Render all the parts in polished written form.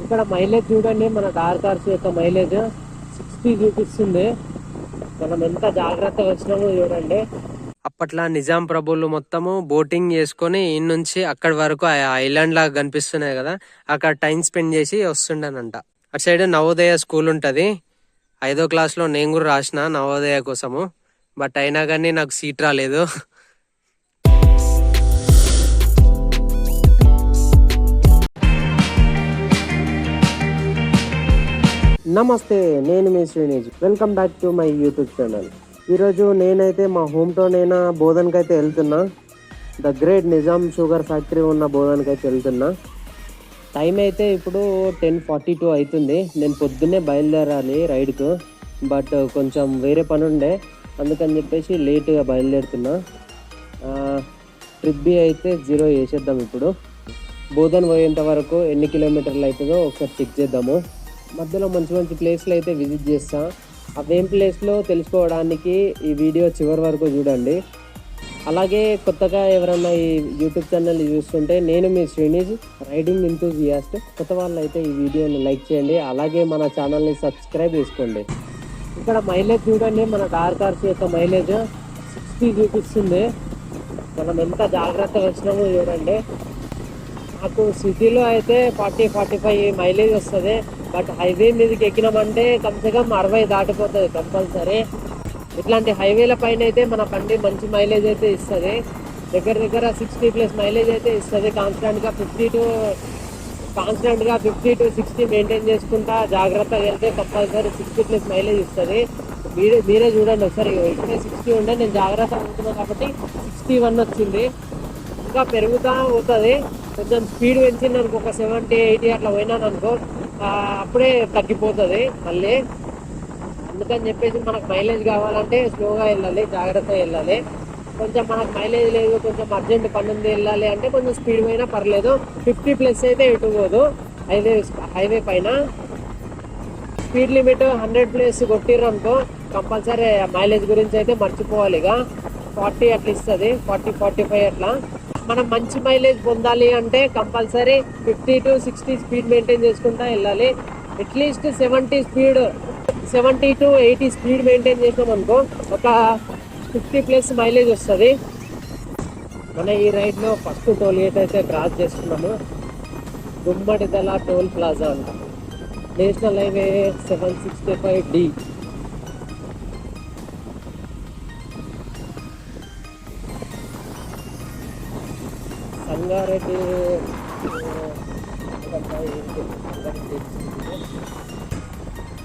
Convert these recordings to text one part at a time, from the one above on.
ఇక్కడ మైలేజ్ చూడండి, మన డార్ కార్స్ యొక్క మైలేజ్ 60 చూపిస్తుంది. మనం ఎంత జాగ్రత్తగా వచ్చినామో చూడండి. అప్పట్లో నిజాం ప్రభువులు మొత్తము బోటింగ్ చేసుకొని ఈ నుంచి అక్కడి వరకు ఐలాండ్ లాగా కనిపిస్తున్నాయి కదా, అక్కడ టైం స్పెండ్ చేసి వస్తుండేనంట. అటు సైడ్ నవోదయ స్కూల్ ఉంటది. 5వ క్లాస్లో నేను కూడా రాసిన నవోదయ కోసము, బట్ అయినా కానీ నాకు సీట్ రాలేదు. నమస్తే, నేను మీ Srinij. Welcome back to my YouTube channel. ఈరోజు నేనైతే మా హోమ్ టౌన్ అయిన బోధన్కి అయితే వెళ్తున్నా. The great Nizam sugar factory ఉన్న బోధన్కి అయితే వెళ్తున్నా. టైం అయితే ఇప్పుడు 10:42 అవుతుంది. నేను పొద్దున్నే బయలుదేరాలి రైడ్కు, బట్ కొంచెం వేరే పని ఉండే, అందుకని చెప్పేసి లేట్గా బయలుదేరుతున్నా. ట్రిప్ బి అయితే 0 వేసేద్దాం. ఇప్పుడు బోధన్ పోయేంత వరకు ఎన్ని కిలోమీటర్లు అవుతుందో ఒకసారి చెక్ చేద్దాము. మధ్యలో మంచి మంచి ప్లేస్లు అయితే విజిట్ చేస్తా. అవేం ప్లేస్లో తెలుసుకోవడానికి ఈ వీడియో చివరి వరకు చూడండి. అలాగే కొత్తగా ఎవరన్నా ఈ యూట్యూబ్ ఛానల్ చూస్తుంటే, నేను మీ శ్రీనిజ్, రైడింగ్ ఎంతూజియాస్ట్. కొత్త వాళ్ళు అయితే ఈ వీడియోని లైక్ చేయండి, అలాగే మన ఛానల్ని సబ్స్క్రైబ్ చేసుకోండి. ఇక్కడ మైలేజ్ చూడండి, మన డార్ కార్స్ యొక్క మైలేజ్ 60 చూపిస్తుంది. మనం ఎంత జాగ్రత్తగా వచ్చినామో చూడండి. నాకు సిటీలో అయితే 40-45 మైలేజ్ వస్తుంది, బట్ హైవే మీదకి ఎక్కినామంటే కమ్సే-కమ్ 60 దాటిపోతుంది కంపల్సరీ. ఇట్లాంటి హైవేల పైన అయితే మన బండి మంచి మైలేజ్ అయితే ఇస్తుంది. దగ్గర 60+ మైలేజ్ అయితే ఇస్తుంది. కాన్స్టెంట్గా 50 to 60 మెయింటైన్ చేసుకుంటా జాగ్రత్తగా వెళ్తే కంపల్సరీ 60+ మైలేజ్ ఇస్తుంది. మీరే చూడండి ఒకసారి. ఇప్పుడే 60 ఉండే, నేను జాగ్రత్తగా ఉంటున్నాను కాబట్టి 61 వచ్చింది. ఇంకా పెరుగుతూ పోతుంది. కొంచెం స్పీడ్ పెంచింది అనుకో, ఒక 70-80 అట్లా పోయినాను అనుకో, అప్పుడే తగ్గిపోతుంది మళ్ళీ. అందుకని చెప్పేసి మనకు మైలేజ్ కావాలంటే స్లోగా వెళ్ళాలి, జాగ్రత్తగా వెళ్ళాలి. కొంచెం మనకు మైలేజ్ లేదు, కొంచెం అర్జెంట్ పని ఉంది వెళ్ళాలి అంటే కొంచెం స్పీడ్ పోయినా పర్లేదు. 50+ అయితే ఎటు పోదు హైవే పైన. స్పీడ్ లిమిట్ 100+ కొట్టిర్రు అనుకో కంపల్సరీ మైలేజ్ గురించి అయితే మర్చిపోవాలి. ఇక 40 అట్లా ఇస్తుంది, 40-45 అట్లా. మనం మంచి మైలేజ్ పొందాలి అంటే కంపల్సరీ 50 to 60 స్పీడ్ మెయింటైన్ చేసుకుంటా వెళ్ళాలి. అట్లీస్ట్ 70 to 80 స్పీడ్ మెయింటైన్ చేసాం అనుకో ఒక 50+ మైలేజ్ వస్తుంది. మన ఈ రైడ్లో ఫస్ట్ టోల్ గేట్ అయితే క్రాస్ చేస్తున్నాము. గుమ్మడిదల టోల్ ప్లాజా అంట, నేషనల్ హైవే 765D. సంగారెడ్డి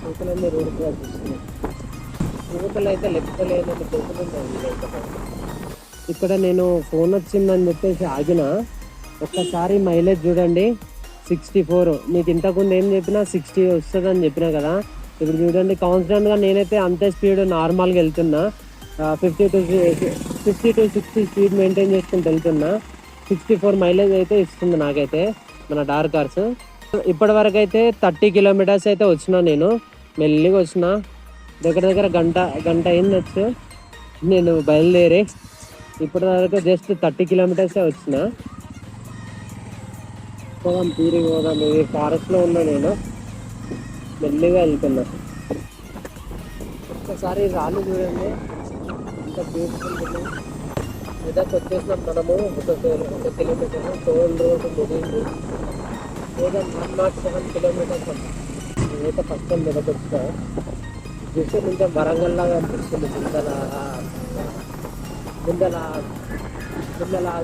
కోతులన్నీ రోడ్డు క్రాస్ చేస్తున్నాయి. కోతులు అయితే లెక్కలేదని కోతులు ఉన్నాయి. ఇక్కడ నేను ఫోన్ వచ్చిందని చెప్పేసి ఆగిన. ఒక్కసారి మైలేజ్ చూడండి, 64. మీకు ఇంతకుముందు ఏం చెప్పినా 60 వస్తుందని చెప్పినా కదా. ఇప్పుడు చూడండి, కాన్స్టెంట్గా నేనైతే అంతే స్పీడ్ నార్మల్గా వెళ్తున్నా. 50 to 60 స్పీడ్ మెయింటైన్ చేసుకుంటూ వెళ్తున్నా. 64 మైలేజ్ అయితే ఇస్తుంది నాకైతే మన డార్ కార్స్. ఇప్పటి వరకు అయితే 30 కిలోమీటర్స్ అయితే వచ్చినా. నేను మెల్లిగా వచ్చిన, దగ్గర గంట అయింది వచ్చు నేను బయలుదేరి. ఇప్పటి వరకు జస్ట్ 30 కిలోమీటర్సే వచ్చిన. పోదాం, తీరి పోదాం. ఇది ఫారెస్ట్లో ఉన్నా, నేను మెల్లిగా వెళ్తున్నా. ఒక్కసారి రాళ్ళు చూడండి ఇంకా బ్యూటిఫుల్. మెదక్ వచ్చేసినాం మనము. ఒక కిలోమీటర్ టోల్ రోడ్ ముగింది. లేదా 107 కిలోమీటర్స్ అంట. నేనైతే ఫస్ట్ టైం మెదక్ వచ్చిన. చూస్తే కొంచెం వరంగల్ లాగా అనిపిస్తుంది. ముందల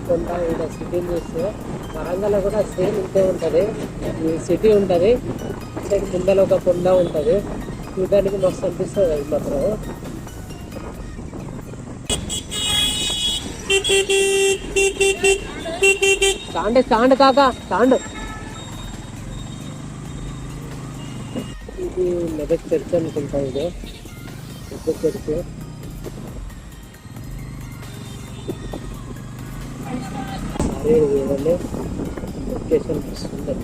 కొండ ఇక్కడ సిటీని చూస్తే వరంగల్ కూడా సేమ్ ఇంతే ఉంటుంది. ఈ సిటీ ఉంటుంది, సైడ్ ముందల ఒక కొండ ఉంటుంది. చూడడానికి మస్తు అనిపిస్తుంది అది మాత్రం. స్టాండ్ కాకా స్టాండ్. ఇది మెదక్ చర్చ్ అనుకుంటా. ఇది పెద్ద చర్చ్. అదే చూడండి లొకేషన్ వస్తుంది.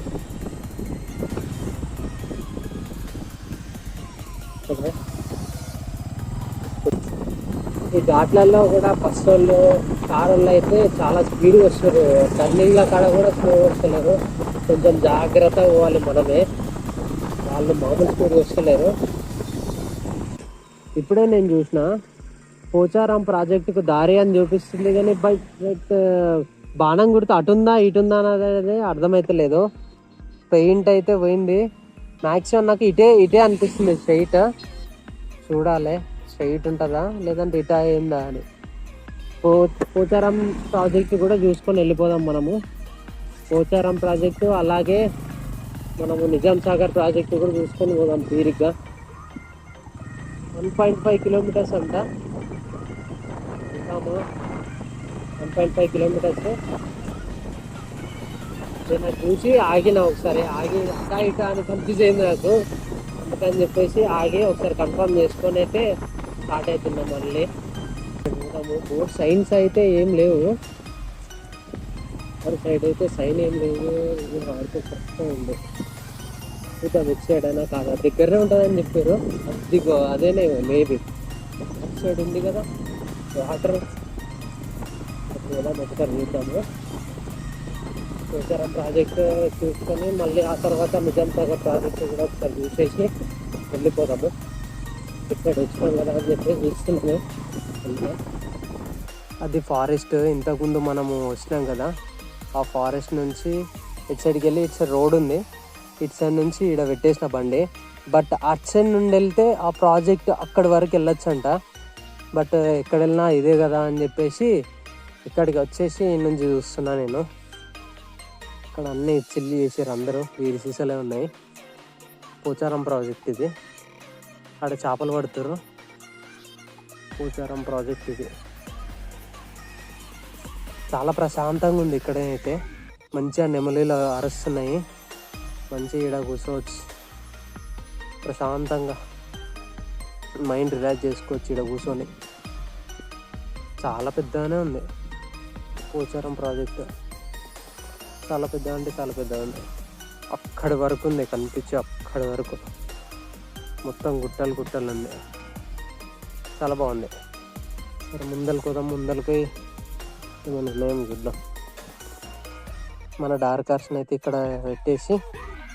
ఈ ఘాట్లలో కూడా బస్ వాళ్ళు కారుల్లో అయితే చాలా స్పీడ్ వస్తారు, టర్నింగ్ల కాడ కూడా స్లో వస్తలేరు, కొంచెం జాగ్రత్తగా పోవాలి మనమే, వాళ్ళు మామూలు స్పీడ్ వస్తలేరు. ఇప్పుడే నేను చూసిన పోచారం ప్రాజెక్టుకు దారి అని చూపిస్తుంది కానీ బట్ బాణం గుర్తు అటుందా ఇటుందా అనేది అర్థమైతలేదు. పెయింట్ అయితే పోయింది, మ్యాక్సిమం నాకు ఇటే ఇటే అనిపిస్తుంది. స్ట్రైట్ చూడాలి, స్ట్రైట్ ఉంటుందా లేదంటే ఇటా అయిందా అని. పోచారం ప్రాజెక్టు కూడా చూసుకొని వెళ్ళిపోదాం మనము. పోచారం ప్రాజెక్టు అలాగే మనము నిజాం సాగర్ ప్రాజెక్టు కూడా చూసుకొని పోదాం తీరిగ్గా. 1.5 కిలోమీటర్స్ అంట, నిజాము 1.5 కిలోమీటర్స్. నేను చూసి ఆగిన ఒకసారి, ఆగి అట్టా ఇటా అని కన్ఫ్యూజ్ అయింది నాకు, అందుకని చెప్పేసి ఆగి ఒకసారి కన్ఫర్మ్ చేసుకొని అయితే స్టార్ట్ అవుతున్నాం మళ్ళీ. బోర్డ్ సైన్స్ అయితే ఏం లేవు, ఒక సైడ్ అయితే సైన్ ఏం లేవు, ఆడితే కరెక్ట్గా ఉంది. ఇంకా వెబ్ సైడ్ అయినా కాదా, దగ్గరనే ఉంటుందని చెప్పారు. అదిగో అదేనే మేబీ వెబ్ సైడ్ ఉంది కదా వాటర్. ఎలా ఒకసారి చూద్దాము. పోచారం ప్రాజెక్ట్ చూసుకొని మళ్ళీ ఆ తర్వాత నిజాం సాగర్ ప్రాజెక్ట్ కూడా ఒకసారి చూసేసి వెళ్ళిపోదాము. ఇక్కడ వచ్చినాం కదా అని చెప్పి చూస్తున్నాము. అది ఫారెస్ట్, ఇంతకుముందు మనము వచ్చినాం కదా, ఆ ఫారెస్ట్ నుంచి ఇటు సైడ్కి వెళ్ళి ఇటు సైడ్ రోడ్ ఉంది, ఇటు సైడ్ నుంచి ఇక్కడ పెట్టేసిన బండి. బట్ అటు సైడ్ నుండి వెళ్తే ఆ ప్రాజెక్ట్ అక్కడి వరకు వెళ్ళొచ్చు అంట. బట్ ఎక్కడ వెళ్ళినా ఇదే కదా అని చెప్పేసి ఇక్కడికి వచ్చేసి నుంచి చూస్తున్నా నేను. ఇక్కడ అన్నీ చిల్లి చేసారు అందరూ, వీరి సీసాలే ఉన్నాయి. పోచారం ప్రాజెక్ట్ ఇది, అక్కడ చేపలు పడుతారు. పోచారం ప్రాజెక్ట్ ఇది చాలా ప్రశాంతంగా ఉంది. ఇక్కడైతే మంచిగా నెమలీలు అరుస్తున్నాయి, మంచిగా ఇక్కడ కూర్చోవచ్చు, ప్రశాంతంగా మైండ్ రిలాక్స్ చేసుకోవచ్చు ఇక్కడ కూర్చొని. చాలా పెద్దగానే ఉంది పోచారం ప్రాజెక్టు, చాలా పెద్ద అంటే చాలా పెద్దగా ఉంది. అక్కడి వరకు ఉంది కనిపించి, అక్కడి వరకు మొత్తం గుట్టలు గుట్టలు ఉంది, చాలా బాగుంది. మరి ముందరికి పోదాం, ముందరికి ఏమైనా ఉన్నాయేమో చూద్దాం. మన డార్క్ కార్స్ని అయితే ఇక్కడ పెట్టేసి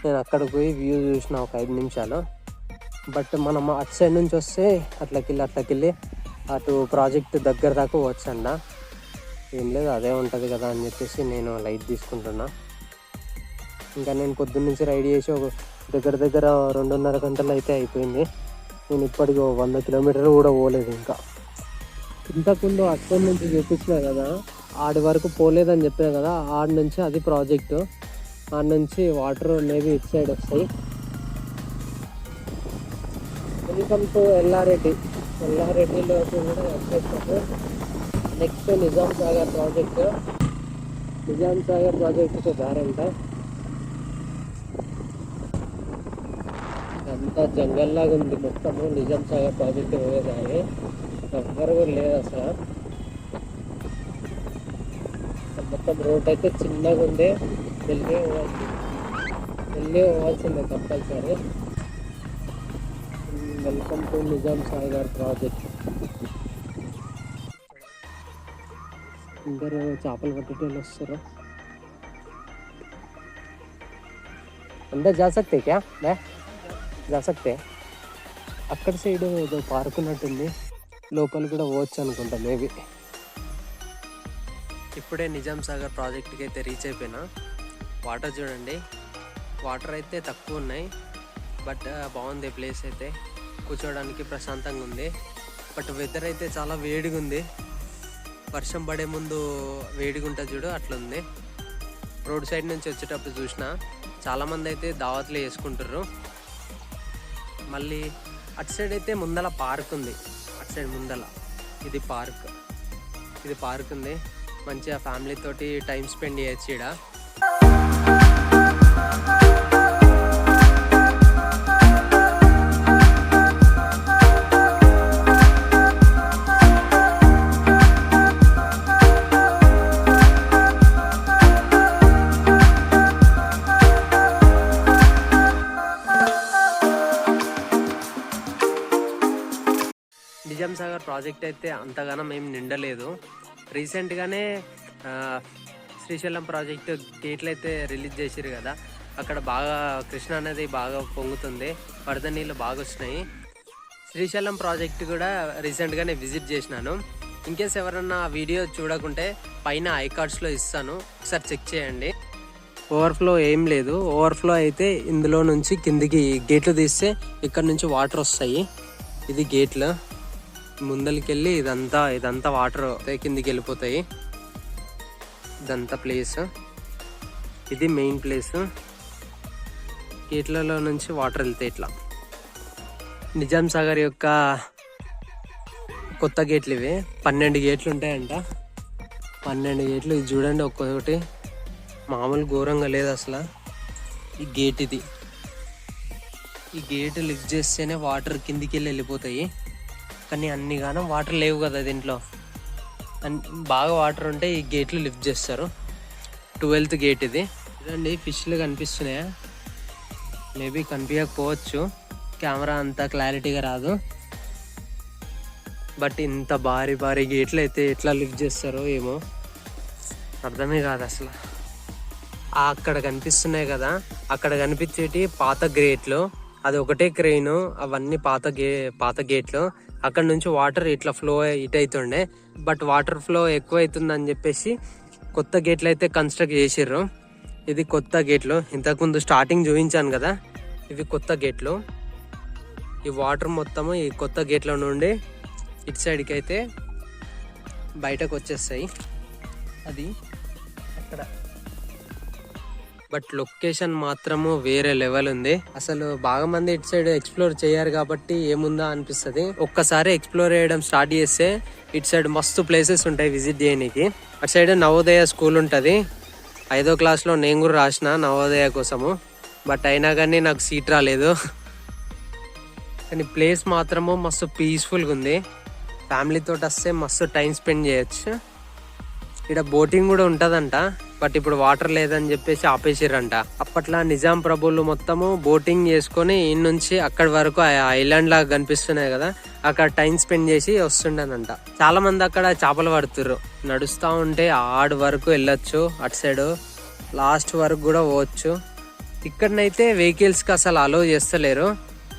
నేను అక్కడికి పోయి వ్యూ చూసిన ఒక 5 నిమిషాలు. బట్ మనం అటు సైడ్ నుంచి వస్తే అట్లకెళ్ళి అటు ప్రాజెక్ట్ దగ్గర దాకా పోవచ్చు అండ. ఏం లేదు, అదే ఉంటుంది కదా అని చెప్పేసి నేను లైట్ తీసుకుంటున్నా. ఇంకా నేను పొద్దున్న నుంచి రైడ్ చేసి ఒక దగ్గర 2.5 గంటలు అయితే అయిపోయింది. నేను ఇప్పటికి 100 కిలోమీటర్లు కూడా పోలేదు. ఇంకా ఇంతకుముందు అటు నుంచి చూపించిన కదా, ఆడి వరకు పోలేదని చెప్పాను కదా, ఆడి నుంచి అది ప్రాజెక్టు, ఆడి నుంచి వాటర్ మేబీ ఇటు సైడ్ వస్తాయి. వెల్కమ్ టు ఎల్లారెడ్డిలో కూడా వచ్చేస్తాము. నెక్స్ట్ నిజాం సాగర్ ప్రాజెక్టు, నిజాం సాగర్ ప్రాజెక్టుకు దారంట. అంతా జంగల్లాగా ఉంది మొత్తము, నిజాం సాగర్ ప్రాజెక్టు పోయేదాన్ని ఎవ్వరు కూడా లేదు అసలు. మొత్తం రోడ్ అయితే చిన్నగా ఉంది, వెళ్ళి పోవాల్సిందే compulsory. Welcome to Nizam Sagar project. అందరూ చేపలు పట్టేటోళ్ళు వస్తారు. अंदर जा सकते क्या मैं जा सकते అక్కడ సైడ్ ఏదో పార్క్ ఉన్నట్టుంది, లోపల కూడా పోవచ్చు అనుకుంటా మేబీ. ఇప్పుడే నిజాం సాగర్ ప్రాజెక్ట్కి అయితే రీచ్ అయిపోయినా. వాటర్ చూడండి, వాటర్ అయితే తక్కువ ఉన్నాయి, బట్ బాగుంది ప్లేస్ అయితే, కూర్చోవడానికి ప్రశాంతంగా ఉంది. బట్ వెదర్ అయితే చాలా వేడిగా ఉంది, వర్షం పడే ముందు వేడిగా ఉంటుంది చూడు అట్లుంది. రోడ్ సైడ్ నుంచి వచ్చేటప్పుడు చూసిన చాలామంది అయితే దావత్లు వేసుకుంటారు. మళ్ళీ అటు సైడ్ అయితే ముందల పార్క్ ఉంది, అటు సైడ్ ముందల ఇది పార్క్ ఉంది, మంచిగా ఫ్యామిలీ తోటి టైం స్పెండ్ చేయొచ్చు ఇక్కడ. నిజాం సాగర్ ప్రాజెక్ట్ అయితే అంతగానం ఏం నిండలేదు, రీసెంట్గానే శ్రీశైలం ప్రాజెక్టు గేట్లు అయితే రిలీజ్ చేసిరు కదా, అక్కడ బాగా కృష్ణా నది బాగా పొంగుతుంది, వరద నీళ్ళు బాగా వచ్చినాయి. శ్రీశైలం ప్రాజెక్ట్ కూడా రీసెంట్గానే విజిట్ చేసినాను. ఇన్కేస్ ఎవరన్నా వీడియో చూడకుంటే పైన ఐకార్డ్స్లో ఇస్తాను, ఒకసారి చెక్ చేయండి. ఓవర్ఫ్లో ఏం లేదు. ఓవర్ఫ్లో అయితే ఇందులో నుంచి కిందికి గేట్లు తీస్తే ఇక్కడ నుంచి వాటర్ వస్తాయి. ఇది గేట్లు, ముందరికి వెళ్ళి ఇదంతా వాటర్ కిందికి వెళ్ళిపోతాయి. ఇదంతా ప్లేస్, ఇది మెయిన్ ప్లేస్. గేట్లలో నుంచి వాటర్ వెళ్తాయి ఇట్లా. నిజాం సాగర్ యొక్క కొత్త గేట్లు ఇవి, 12 గేట్లు ఉంటాయంట. 12 గేట్లు. ఇది చూడండి, ఒక్కొక్కటి మామూలు ఘోరంగా లేదు అసలు. ఈ గేట్ ఇది, ఈ గేట్ లిఫ్ట్ చేస్తేనే వాటర్ కిందికి వెళ్ళిపోతాయి. కానీ అన్ని గానం వాటర్ లేవు కదా దీంట్లో. బాగా వాటర్ ఉంటే ఈ గేట్లు లిఫ్ట్ చేస్తారు. 12th గేట్ ఇది. చూడండి, ఫిష్లు కనిపిస్తున్నాయా? మేబీ కనిపించకపోవచ్చు, కెమెరా అంతా క్లారిటీగా రాదు. బట్ ఇంత భారీ గేట్లు అయితే ఎట్లా లిఫ్ట్ చేస్తారో ఏమో అర్థమే కాదు అసలు. అక్కడ కనిపిస్తున్నాయి కదా, అక్కడ కనిపించేటి పాత గేట్లు, అది ఒకటే క్రెయిన్, అవన్నీ పాత గేట్లు. అక్కడ నుంచి వాటర్ ఇట్లా ఫ్లో ఇట్ అవుతుండే, బట్ వాటర్ ఫ్లో ఎక్కువ అవుతుందని చెప్పేసి కొత్త గేట్లు అయితే కన్స్ట్రక్ట్ చేసిర్రు. ఇది కొత్త గేట్లు. ఇంతకుముందు స్టార్టింగ్ చూపించాను కదా, ఇవి కొత్త గేట్లు. ఈ వాటర్ మొత్తము ఈ కొత్త గేట్ల నుండి ఇటు సైడ్కి అయితే బయటకు వచ్చేస్తాయి. అది అక్కడ. బట్ లొకేషన్ మాత్రము వేరే లెవెల్ ఉంది అసలు. బాగా మంది ఇటు సైడ్ ఎక్స్ప్లోర్ చేయరు కాబట్టి ఏముందా అనిపిస్తుంది. ఒక్కసారి ఎక్స్ప్లోర్ చేయడం స్టార్ట్ చేస్తే ఇటు సైడ్ మస్తు ప్లేసెస్ ఉంటాయి విజిట్ చేయడానికి. అటు సైడ్ నవోదయ స్కూల్ ఉంటుంది. 5వ క్లాస్లో నేను కూడా రాసిన నవోదయ కోసము, బట్ అయినా కానీ నాకు సీట్ రాలేదు. కానీ ప్లేస్ మాత్రము మస్తు పీస్ఫుల్గా ఉంది. ఫ్యామిలీతో వస్తే మస్తు టైం స్పెండ్ చేయొచ్చు. ఇక్కడ బోటింగ్ కూడా ఉంటుందంట, బట్ ఇప్పుడు వాటర్ లేదని చెప్పేసి ఆపేసిరంట. అప్పట్లో నిజాం ప్రభువులు మొత్తము బోటింగ్ చేసుకొని ఈ నుంచి అక్కడి వరకు ఐలాండ్ లాగా కనిపిస్తున్నాయి కదా, అక్కడ టైం స్పెండ్ చేసి వస్తుండేనంట. చాలా మంది అక్కడ చేపలు పడుతుర్రు. నడుస్తూ ఉంటే ఆడు వరకు వెళ్ళొచ్చు, అటు సైడ్ లాస్ట్ వరకు కూడా పోవచ్చు. ఇక్కడనైతే వెహికల్స్కి అసలు అలో చేస్తలేరు.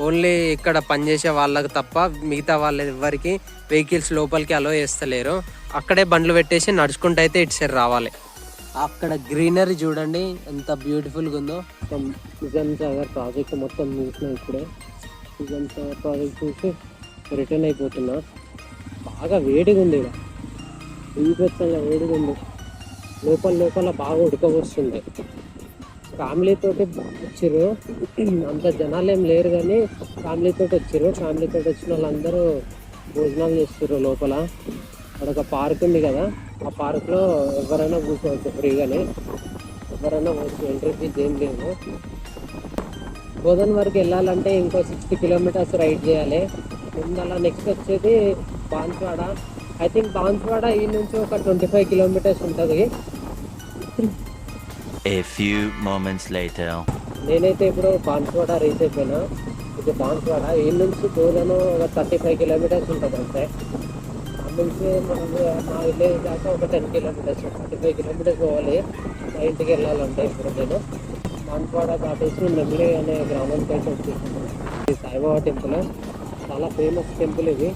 ఓన్లీ ఇక్కడ పనిచేసే వాళ్ళకి తప్ప మిగతా వాళ్ళ ఎవరికి వెహికల్స్ లోపలికి అలో చేస్తలేరు. అక్కడే బండ్లు పెట్టేసి నడుచుకుంటూ అయితే ఇటు సైడ్ రావాలి. అక్కడ గ్రీనరీ చూడండి ఎంత బ్యూటిఫుల్గా ఉందో. నిజాం సాగర్ ప్రాజెక్ట్ మొత్తం చూసిన ఇప్పుడే. నిజాం సాగర్ ప్రాజెక్ట్ చూసి రిటర్న్ అయిపోతున్నా. బాగా వేడిగా ఉంది, ఇక్కడ బీభత్సంగా వేడిగా ఉంది. లోపల బాగా ఉడకపోస్తుంది. ఫ్యామిలీతో వచ్చిర్రు, అంత జనాలు ఏం లేరు కానీ ఫ్యామిలీతో వచ్చిర్రు. ఫ్యామిలీతో వచ్చిన వాళ్ళందరూ భోజనాలు చేస్తుర్రు లోపల. అక్కడ ఒక పార్క్ ఉంది కదా, ఆ పార్క్లో ఎవరైనా కూర్చోవచ్చు ఫ్రీగానే, ఎవరైనా ఎంట్రీ ఫీజు ఏం లేదు. బోధన్ వరకు వెళ్ళాలంటే ఇంకో 60 కిలోమీటర్స్ రైడ్ చేయాలి. ముందలా నెక్స్ట్ వచ్చేది బాన్స్వాడ. ఐ థింక్ బాన్స్వాడ ఈ నుంచి ఒక 25 కిలోమీటర్స్ ఉంటుంది. A few moments later. నేనైతే ఇప్పుడు బాన్స్వాడ రీచ్ అయిపోయినా. ఇది బాన్స్వాడ. ఈ నుంచి బోధన్ ఒక 35 కిలోమీటర్స్ ఉంటుంది అంతే. నుంచి మా విలేజ్ దాకా ఒక 10 కిలోమీటర్స్, 35 కిలోమీటర్స్ పోవాలి మా ఇంటికి వెళ్ళాలంటే. ఇప్పుడు నేను బాన్స్వాడ దాటేసి నెమ్మిలి అనే గ్రామానికి అయితే వచ్చేసాను. ఇది సాయిబాబా టెంపుల్, చాలా ఫేమస్ టెంపుల్. ఇది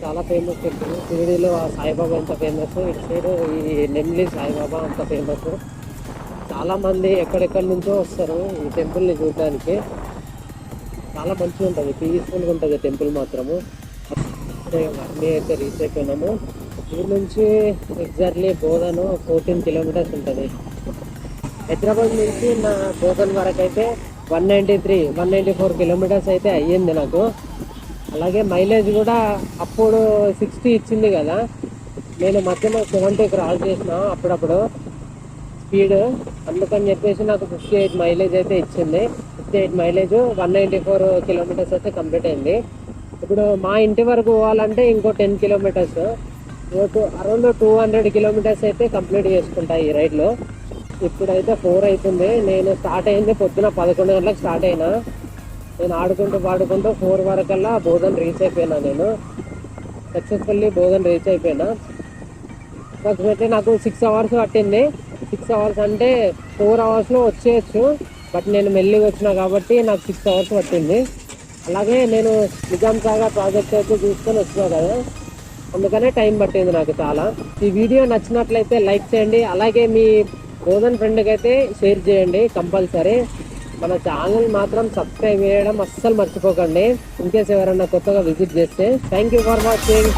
చాలా ఫేమస్ టెంపుల్. షిరిడీలో ఆ సాయిబాబా అంత ఫేమస్, ఇటు సైడ్ ఈ నెమ్మిలి సాయిబాబా అంత ఫేమస్. చాలామంది ఎక్కడెక్కడి నుంచో వస్తారు ఈ టెంపుల్ని చూడడానికి. చాలా మంచిగా ఉంటుంది, పీస్ఫుల్గా ఉంటుంది టెంపుల్ మాత్రము. అన్నీ అయితే రీచ్ అయిపోయినాము. ఊరి నుంచి ఎగ్జాక్ట్లీ బోధన్ 14 కిలోమీటర్స్ ఉంటుంది. హైదరాబాద్ నుంచి నా బోధన్ వరకు అయితే 194 కిలోమీటర్స్ అయితే అయ్యింది నాకు. అలాగే మైలేజ్ కూడా అప్పుడు 60 ఇచ్చింది కదా, నేను మధ్యలో 70 క్రాస్ చేసిన అప్పుడప్పుడు స్పీడ్. అందుకని చెప్పేసి నాకు 58 మైలేజ్ అయితే ఇచ్చింది. 58 మైలేజ్ 194 కిలోమీటర్స్ అయితే కంప్లీట్ అయింది. ఇప్పుడు మా ఇంటి వరకు పోవాలంటే ఇంకో 10 కిలోమీటర్స్, అరౌండ్ 200 కిలోమీటర్స్ అయితే కంప్లీట్ చేసుకుంటా ఈ రైడ్లో. ఇప్పుడైతే 4 అవుతుంది. నేను స్టార్ట్ అయింది పొద్దున 11 గంటలకు స్టార్ట్ అయినా. నేను ఆడుకుంటూ పాడుకుంటూ 4 వరకల్లా బోధన్ రీచ్ అయిపోయినా. నేను సక్సెస్ఫుల్లీ బోధన్ రీచ్ అయిపోయినా. అప్రాక్సిమేట్లీ నాకు 6 అవర్స్ పట్టింది. 6 అవర్స్ అంటే 4 అవర్స్లో వచ్చేయచ్చు, బట్ నేను మెల్లిగా వచ్చినా కాబట్టి నాకు 6 అవర్స్ పట్టింది. అలాగే నేను నిజాం సాగర్ ప్రాజెక్ట్ అయితే చూసుకొని వచ్చినా కదా, అందుకనే టైం పట్టింది నాకు చాలా. ఈ వీడియో నచ్చినట్లయితే లైక్ చేయండి, అలాగే మీ బోధన్ ఫ్రెండ్కి అయితే షేర్ చేయండి కంపల్సరీ. మన ఛానల్ మాత్రం సబ్స్క్రైబ్ చేయడం అస్సలు మర్చిపోకండి, ఇన్కేస్ ఎవరైనా కొత్తగా విజిట్ చేస్తే. Thank you for watching.